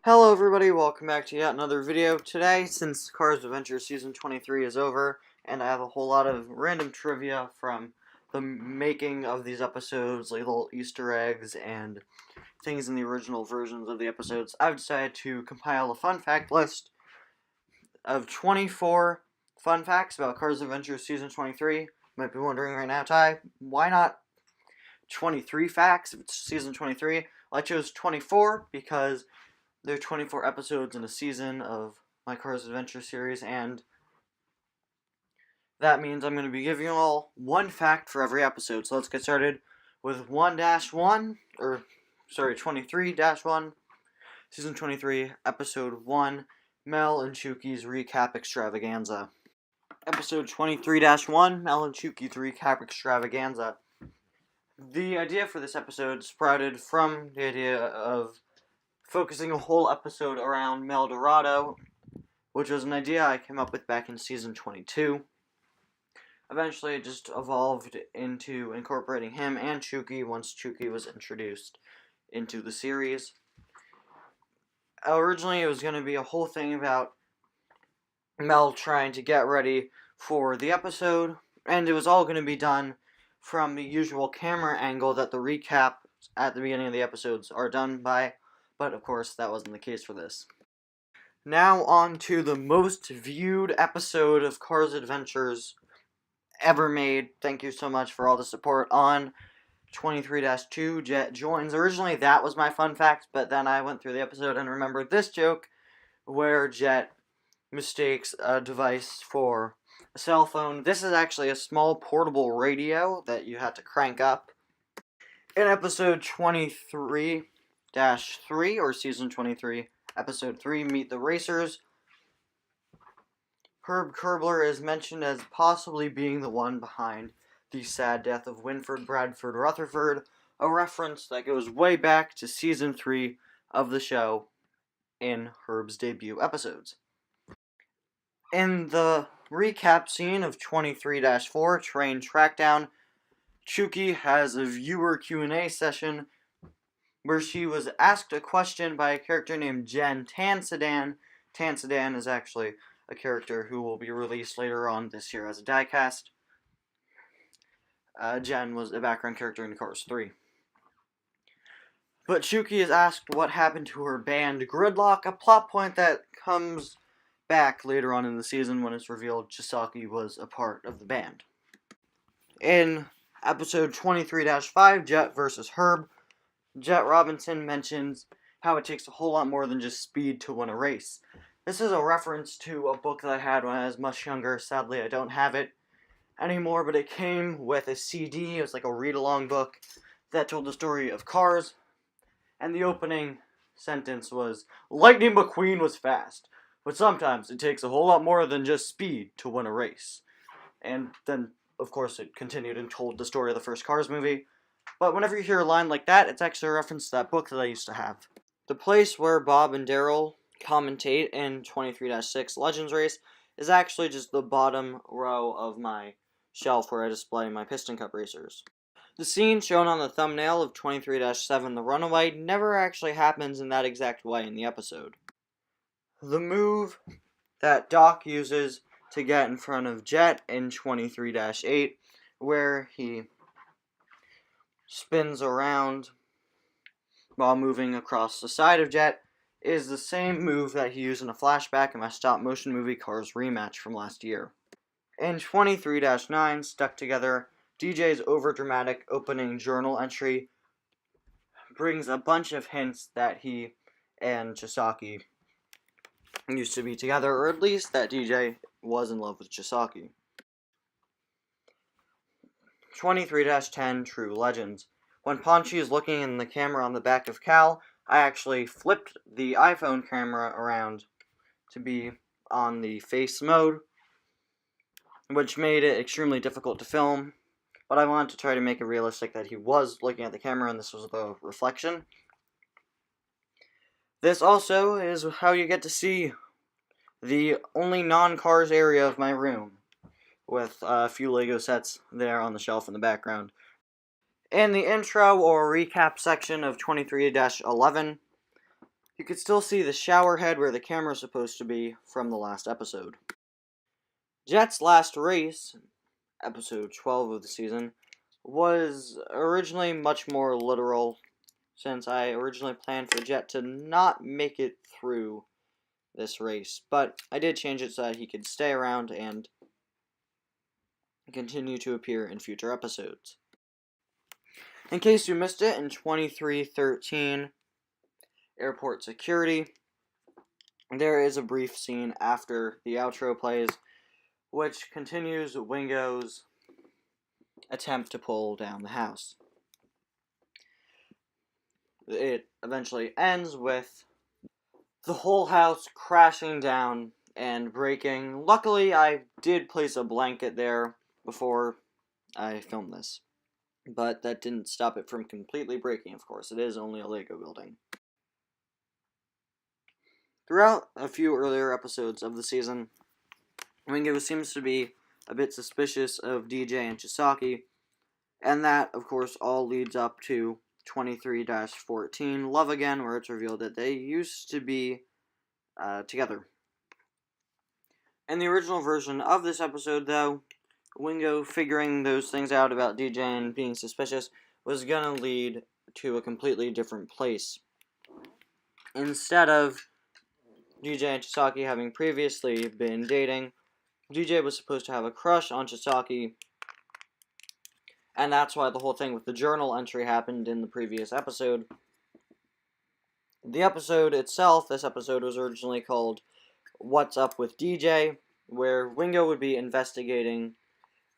Hello everybody, welcome back to yet another video. Today, since Cars Adventure Season 23 is over, and I have a whole lot of random trivia from the making of these episodes, like little Easter eggs and things in the original versions of the episodes, I've decided to compile a fun fact list of 24 fun facts about Cars Adventure Season 23. You might be wondering right now, Ty, why not 23 facts if it's Season 23? Well, I chose 24 because there are 24 episodes in a season of my Cars Adventure series, and that means I'm going to be giving you all one fact for every episode. So let's get started with 23-1, Season 23, Episode 1, Mel and Chuki's Recap Extravaganza. Episode 23-1, Mel and Chuki's Recap Extravaganza. The idea for this episode sprouted from the idea of focusing a whole episode around Mel Dorado, which was an idea I came up with back in Season 22. Eventually, it just evolved into incorporating him and Chuki once Chuki was introduced into the series. Originally, it was going to be a whole thing about Mel trying to get ready for the episode, and it was all going to be done from the usual camera angle that the recaps at the beginning of the episodes are done by. But, of course, that wasn't the case for this. Now on to the most viewed episode of Cars Adventures ever made. Thank you so much for all the support on 23-2, Jet joins. Originally, that was my fun fact, but then I went through the episode and remembered this joke where Jet mistakes a device for a cell phone. This is actually a small portable radio that you had to crank up. In episode 23-3, or Season 23, Episode 3, Meet the Racers, Herb Kerbler is mentioned as possibly being the one behind the sad death of Winford Bradford Rutherford, a reference that goes way back to Season 3 of the show in Herb's debut episodes. In the recap scene of 23-4, Train Trackdown, Chuki has a viewer Q&A session where she was asked a question by a character named Jen Tansedan. Tansedan is actually a character who will be released later on this year as a diecast. Jen was a background character in Cars 3. But Chuki is asked what happened to her band Gridlock, a plot point that comes back later on in the season when it's revealed Chisaki was a part of the band. In episode 23-5, Jet vs. Herb, Jet Robinson mentions how it takes a whole lot more than just speed to win a race. This is a reference to a book that I had when I was much younger. Sadly, I don't have it anymore, but it came with a CD. It was like a read-along book that told the story of Cars, and the opening sentence was, "Lightning McQueen was fast, but sometimes it takes a whole lot more than just speed to win a race." And then, of course, it continued and told the story of the first Cars movie. But whenever you hear a line like that, it's actually a reference to that book that I used to have. The place where Bob and Daryl commentate in 23-6 Legends Race is actually just the bottom row of my shelf where I display my Piston Cup racers. The scene shown on the thumbnail of 23-7 The Runaway never actually happens in that exact way in the episode. The move that Doc uses to get in front of Jet in 23-8, where he spins around while moving across the side of Jet, is the same move that he used in a flashback in my stop-motion movie Cars Rematch from last year. In 23-9, Stuck Together, DJ's overdramatic opening journal entry brings a bunch of hints that he and Chisaki used to be together, or at least that DJ was in love with Chisaki. 23-10, True Legends. When Ponchi is looking in the camera on the back of Cal, I actually flipped the iPhone camera around to be on the face mode, which made it extremely difficult to film, but I wanted to try to make it realistic that he was looking at the camera and this was the reflection. This also is how you get to see the only non-Cars area of my room. with a few Lego sets there on the shelf in the background. In the intro or recap section of 23-11, you could still see the shower head where the camera is supposed to be from the last episode. Jet's last race, episode 12 of the season, was originally much more literal, since I originally planned for Jet to not make it through this race, but I did change it so that he could stay around and continue to appear in future episodes. In case you missed it, in 2313, Airport Security, there is a brief scene after the outro plays, which continues Wingo's attempt to pull down the house. It eventually ends with the whole house crashing down and breaking. Luckily, I did place a blanket there before I filmed this, but that didn't stop it from completely breaking, of course. It is only a Lego building. Throughout a few earlier episodes of the season, Wingo seems to be a bit suspicious of DJ and Chisaki, and that, of course, all leads up to 23-14, Love Again, where it's revealed that they used to be together. In the original version of this episode, though, Wingo figuring those things out about DJ and being suspicious was going to lead to a completely different place. Instead of DJ and Chisaki having previously been dating, DJ was supposed to have a crush on Chisaki, and that's why the whole thing with the journal entry happened in the previous episode. The episode itself, this episode was originally called What's Up with DJ, where Wingo would be investigating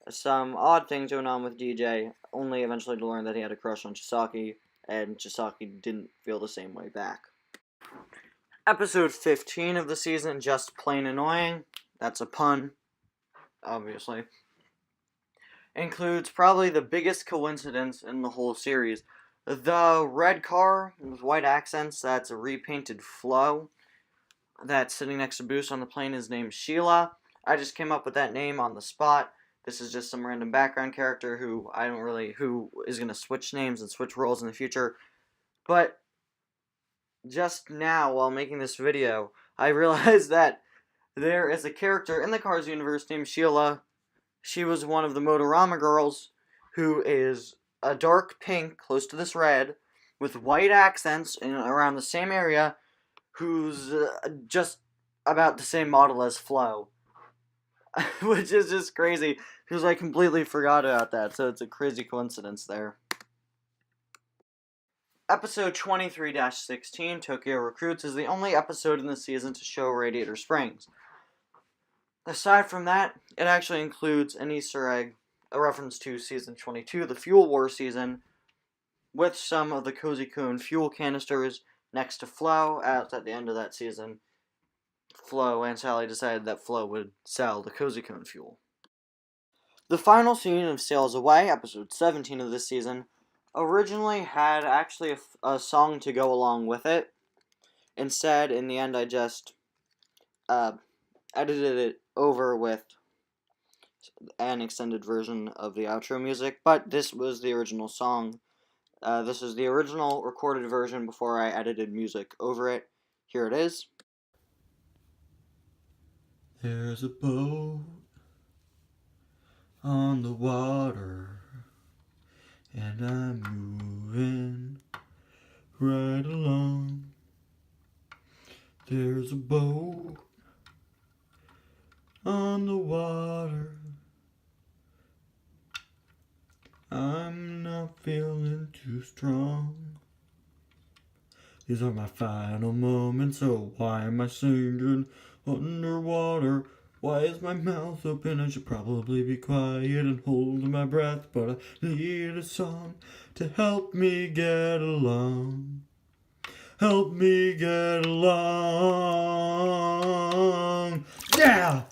some odd things going on with DJ, only eventually to learn that he had a crush on Chisaki, and Chisaki didn't feel the same way back. Episode 15 of the season, Just Plain Annoying, that's a pun, obviously, includes probably the biggest coincidence in the whole series. The red car with white accents, that's a repainted Flo that's sitting next to Boost on the plane is named Sheila. I just came up with that name on the spot. This is just some random background character who is going to switch names and switch roles in the future. But just now, while making this video, I realized that there is a character in the Cars universe named Sheila. She was one of the Motorama girls, who is a dark pink, close to this red, with white accents around the same area, who's just about the same model as Flo. Which is just crazy, because I completely forgot about that, so it's a crazy coincidence there. Episode 23-16, Tokyo Recruits, is the only episode in the season to show Radiator Springs. Aside from that, it actually includes an Easter egg, a reference to Season 22, the Fuel War season, with some of the Cozy Cone fuel canisters next to Flo. At the end of that season, Flo and Sally decided that Flo would sell the Cozy Cone fuel. The final scene of Sails Away, episode 17 of this season, originally had actually a song to go along with it. Instead, in the end, I just edited it over with an extended version of the outro music, but this was the original song. This is the original recorded version before I edited music over it. Here it is. There's a boat on the water, and I'm moving right along. There's a boat on the water, I'm not feeling too strong. These are my final moments, so why am I singing underwater? Why is my mouth open? I should probably be quiet and hold my breath, but I need a song to help me get along. Help me get along. Yeah!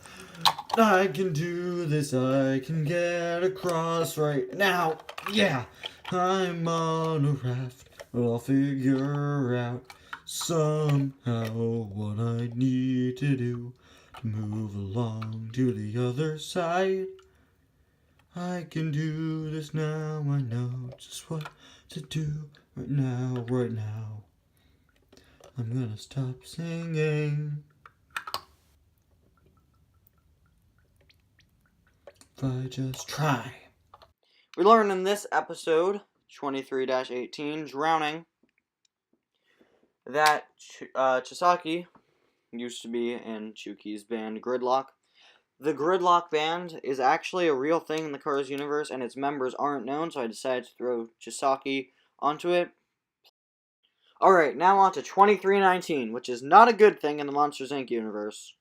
I can do this, I can get across right now. Yeah! I'm on a raft, but I'll figure out somehow what I need to do to move along to the other side. I can do this now, I know just what to do right now, right now. I'm gonna stop singing if I just try. We learn in this episode, 23-18, Drowning, that Chisaki used to be in Chuki's band Gridlock. The Gridlock band is actually a real thing in the Cars universe, and its members aren't known, so I decided to throw Chisaki onto it. Alright, now on to 23-19, which is not a good thing in the Monsters, Inc. universe.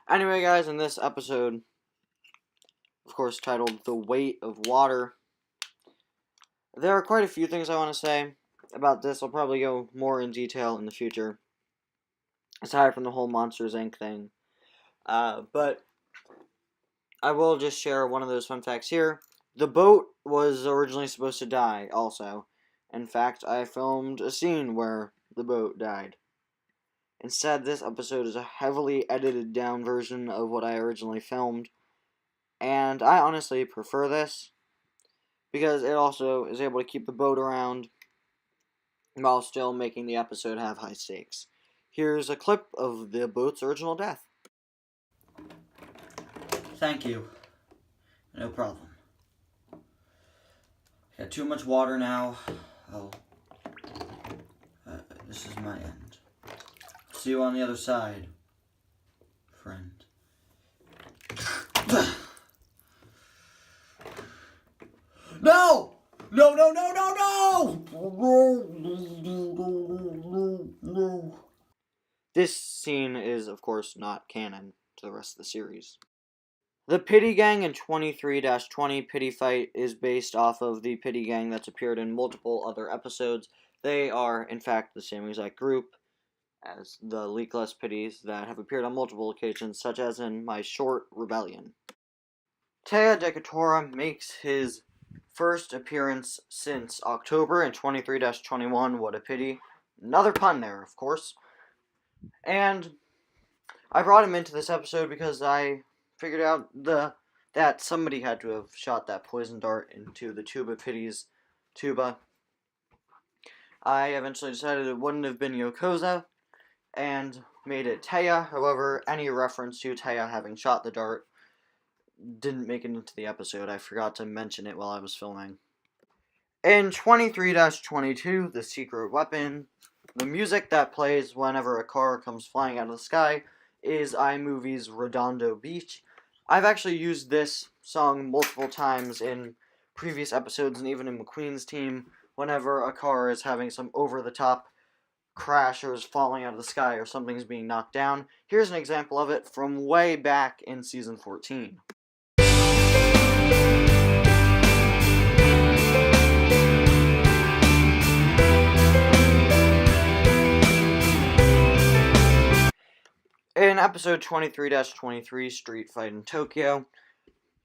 Anyway, guys, in this episode, of course titled The Weight of Water, there are quite a few things I want to say about this. I'll probably go more in detail in the future, aside from the whole Monsters, Inc. thing. But I will just share one of those fun facts here. The boat was originally supposed to die, also. In fact, I filmed a scene where the boat died. Instead, this episode is a heavily edited down version of what I originally filmed. And I honestly prefer this, because it also is able to keep the boat around while still making the episode have high stakes. Here's a clip of the boat's original death. Thank you. No problem. Got too much water now. This is my end. See you on the other side, friend. No! No, no, no, no, no! This scene is, of course, not canon to the rest of the series. The Pity Gang in 23-20 Pity Fight is based off of the Pity Gang that's appeared in multiple other episodes. They are, in fact, the same exact group as the Leakless Pities that have appeared on multiple occasions, such as in my short Rebellion. Taya Decatura makes his first appearance since October in 23-21, What a Pity. Another pun there, of course. And I brought him into this episode because I figured out that somebody had to have shot that poison dart into the Tuba Pity's tuba. I eventually decided it wouldn't have been Yokoza, and made it Taya. However, any reference to Taya having shot the dart didn't make it into the episode. I forgot to mention it while I was filming. In 23-22, The Secret Weapon, the music that plays whenever a car comes flying out of the sky is iMovie's Redondo Beach. I've actually used this song multiple times in previous episodes and even in McQueen's team whenever a car is having some over-the-top crash or is falling out of the sky or something's being knocked down. Here's an example of it from way back in Season 14. In episode 23-23, Street Fight in Tokyo,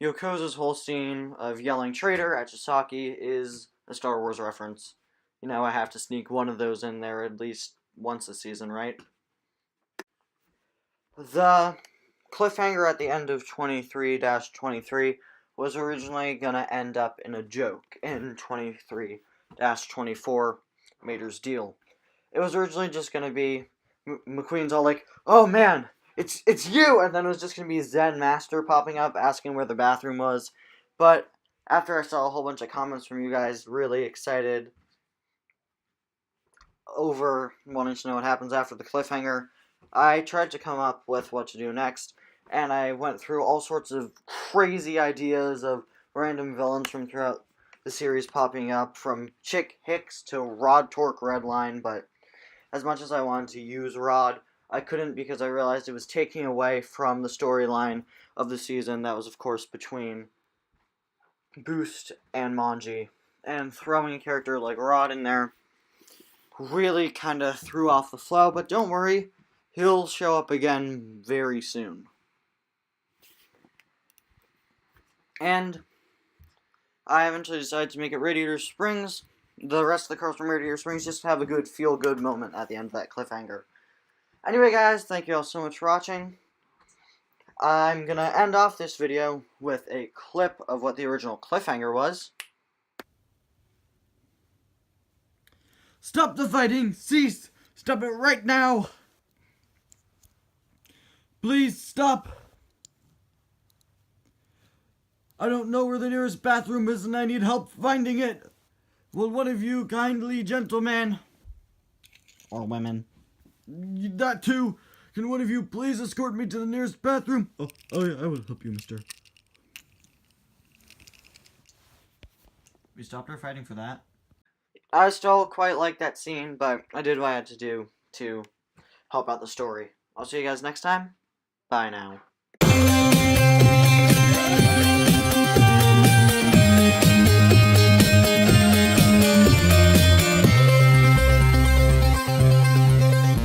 Yokoza's whole scene of yelling traitor at Chisaki is a Star Wars reference. You know, I have to sneak one of those in there at least once a season, right? The cliffhanger at the end of 23-23 was originally going to end up in a joke in 23-24, Mater's Deal. It was originally just going to be McQueen's all like, "Oh man, it's you!" And then it was just going to be Zen Master popping up asking where the bathroom was. But after I saw a whole bunch of comments from you guys really excited over wanting to know what happens after the cliffhanger, I tried to come up with what to do next, and I went through all sorts of crazy ideas of random villains from throughout the series popping up, from Chick Hicks to Rod Torque Redline, but as much as I wanted to use Rod, I couldn't because I realized it was taking away from the storyline of the season that was, of course, between Boost and Manji. And throwing a character like Rod in there really kind of threw off the flow, but don't worry, he'll show up again very soon. And I eventually decided to make it Radiator Springs. The rest of the cars from Radiator Springs just have a good feel-good moment at the end of that cliffhanger. Anyway, guys, thank you all so much for watching. I'm gonna end off this video with a clip of what the original cliffhanger was. Stop the fighting! Cease! Stop it right now! Please stop! I don't know where the nearest bathroom is and I need help finding it. Will one of you kindly gentlemen, Or women. that too, can one of you please escort me to the nearest bathroom? Oh yeah, I will help you, mister. We stopped our fighting for that. I still quite like that scene, but I did what I had to do to help out the story. I'll see you guys next time. Bye now.